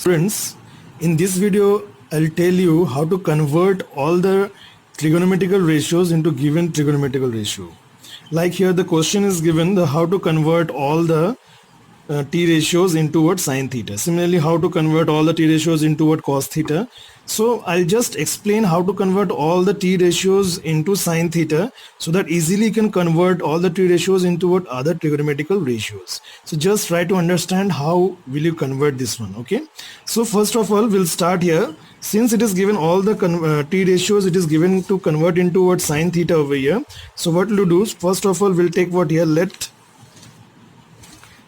Students, in this video I'll tell you how to convert all the trigonometrical ratios into given trigonometrical ratio. Like here the question is given the how to convert all the t ratios into what sine theta. Similarly, how to convert all the t ratios into what cos theta. So I'll just explain how to convert all the t ratios into sine theta so that easily you can convert all the t ratios into what other trigonometrical ratios. So just try to understand how will you convert this one. Okay. So first of all, we'll start here. Since it is given all the t ratios, it is given to convert into what sine theta over here. So what we'll do, first of all, we'll take what here, let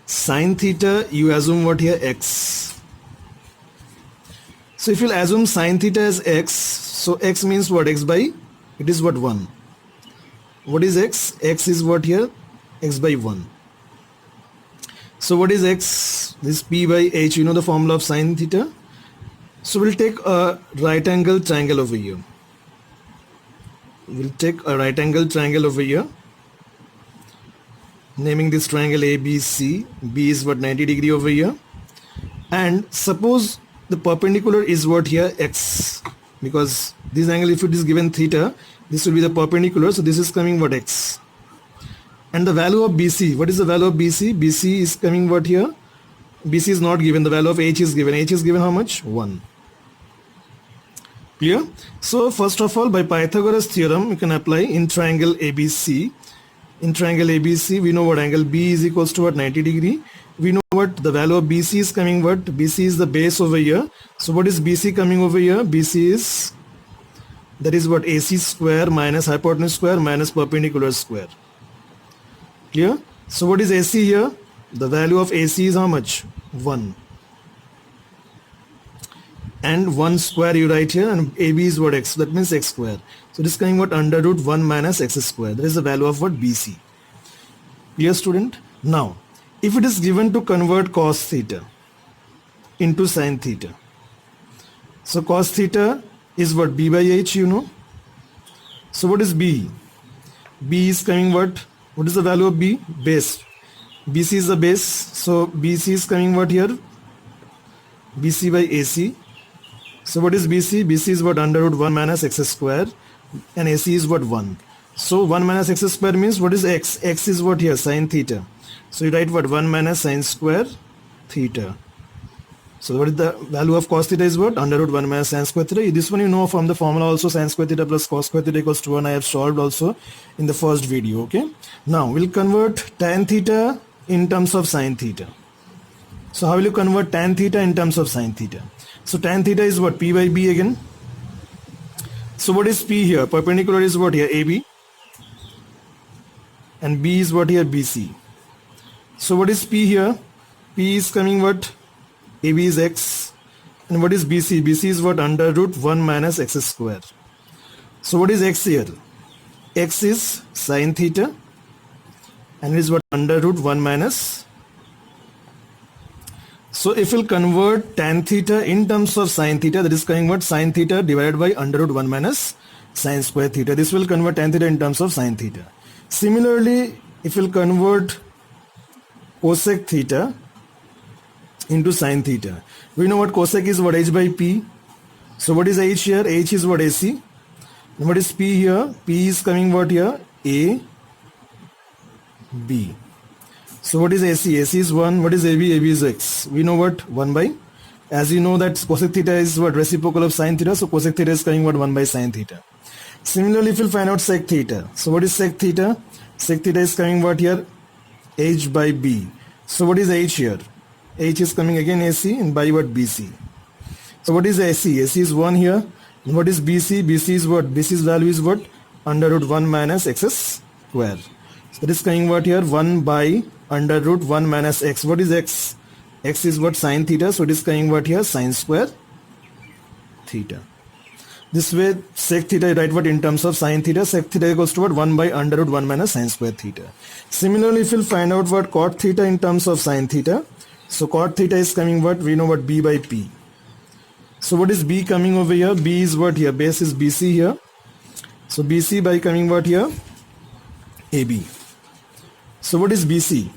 sine theta, you assume what here, x. So if you'll assume sine theta as x, so x means what, x by, it is what, 1. What is x? X is what here, x by 1. So what is x? This p by h, you know the formula of sine theta. So we'll take a right angle triangle over here. We'll take a right angle triangle over here, naming this triangle ABC. B is what, 90 degree over here, and suppose the perpendicular is what here, x, because this angle, if it is given theta, this will be the perpendicular, so this is coming what, x. And the value of BC, what is the value of BC? BC is coming what here, BC is not given, the value of h is given. H is given how much? 1. Clear? So first of all, by Pythagoras theorem you can apply in triangle ABC. In triangle ABC, we know what angle B is equals to what, 90 degree. We know what the value of BC is coming what, BC is the base over here. So what is BC coming over here? BC is, that is what, AC square minus hypotenuse square minus perpendicular square. Clear? So what is AC here? The value of AC is how much? 1. And 1 square you write here, and AB is what, x, so that means x square. So this is coming what, under root 1 minus x square. That is the value of what, BC. Clear, student? Now, if it is given to convert cos theta into sine theta, so cos theta is what, b by h, you know. So what is b? B is coming what is the value of b? Base. BC is the base, so BC is coming what here? BC by AC. So what is BC? BC is what, under root 1 minus x square, and AC is what, 1. So 1 minus x square means what is x? X is what here? Sine theta. So you write what, 1 minus sine square theta. So what is the value of cos theta is what? Under root 1 minus sine square theta. This one you know from the formula also, sine square theta plus cos square theta equals to 1. I have solved also in the first video. Okay. Now we'll convert tan theta in terms of sine theta. So how will you convert tan theta in terms of sine theta? So tan theta is what, p by b again. So what is p here? Perpendicular is what here, AB, and b is what here, BC. So what is p here? P is coming what? AB is x, and what is BC? BC is what, under root 1 minus x square. So what is x here? X is sine theta, and it is what, under root 1 minus. So if we'll convert tan theta in terms of sine theta, that is coming what, sine theta divided by under root 1 minus sine square theta. This will convert tan theta in terms of sine theta. Similarly, if we'll convert cosec theta into sine theta, we know what cosec is what, h by p. So what is h here? H is what, AC. And what is p here? P is coming what here? A, B. So what is AC? AC is 1. What is AB? AB is x. We know what, 1 by, as you know that cosec theta is what, reciprocal of sine theta. So cosec theta is coming what, 1 by sine theta. Similarly, if we'll find out sec theta. So what is sec theta? Sec theta is coming what here? H by B. So what is H here? H is coming again AC, and by what, BC. So what is AC? AC is 1 here. And what is BC? BC is what? BC's value is what? Under root 1 minus x square. So that is coming what here? 1 by under root 1 minus x. What is x? X is what, sine theta. So it is coming what here? Sine square theta. This way sec theta you write what, in terms of sine theta. Sec theta equals to what, 1 by under root 1 minus sine square theta. Similarly, if you'll find out what cot theta in terms of sine theta, so cot theta is coming what, we know what, b by p. So what is b coming over here? B is what here? Base is BC here. So BC by coming what here? AB. So what is BC?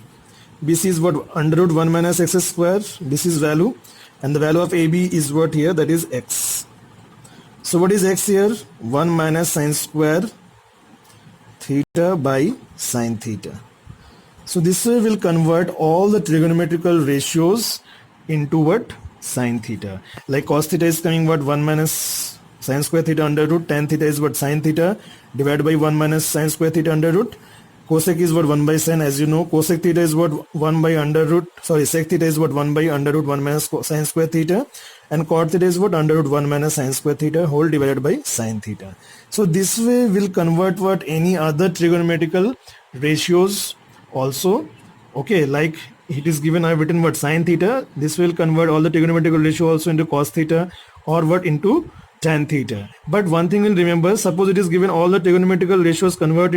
BC is what? Under root 1 minus x square. This is value. and the value of AB is what here, that is x. So what is x here? 1 minus sine square theta by sine theta. So this way will convert all the trigonometrical ratios into what? Sine theta. Like cos theta is coming what? 1 minus sine square theta under root. Tan theta is what? Sine theta divided by 1 minus sine square theta under root. Cosec is what? 1 by sine, as you know. Cosec theta is what? 1 by under root. Sorry, sec theta is what? 1 by under root 1 minus sine square theta. And cot theta is what? Under root 1 minus sine square theta whole divided by sine theta. So this way will convert what? Any other trigonometrical ratios also. Okay, like it is given, I have written what? Sine theta. This will convert all the trigonometrical ratio also into cos theta, or what? Into tan theta. But one thing will remember, suppose it is given all the trigonometrical ratios convert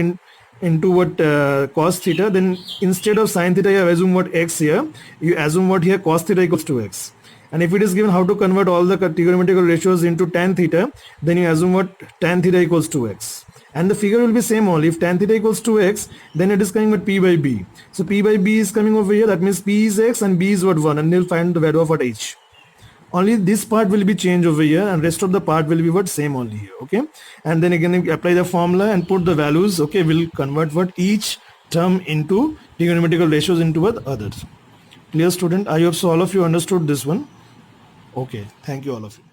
into what? Cos theta, then instead of sine theta you have assume what? X here, you assume what here? Cos theta equals to x. And if it is given how to convert all the trigonometrical ratios into tan theta, then you assume what? Tan theta equals to x. And the figure will be same only. If tan theta equals to x, then it is coming with p by b. So p by b is coming over here. That means p is x and b is what? 1. And you'll find the value of what? H. Only this part will be changed over here, and rest of the part will be what? Same only here. Okay. And then again you apply the formula and put the values. Okay. We'll convert what? Each term into trigonometrical ratios into what? Others. Clear, student? I hope so all of you understood this one. Okay. Thank you all of you.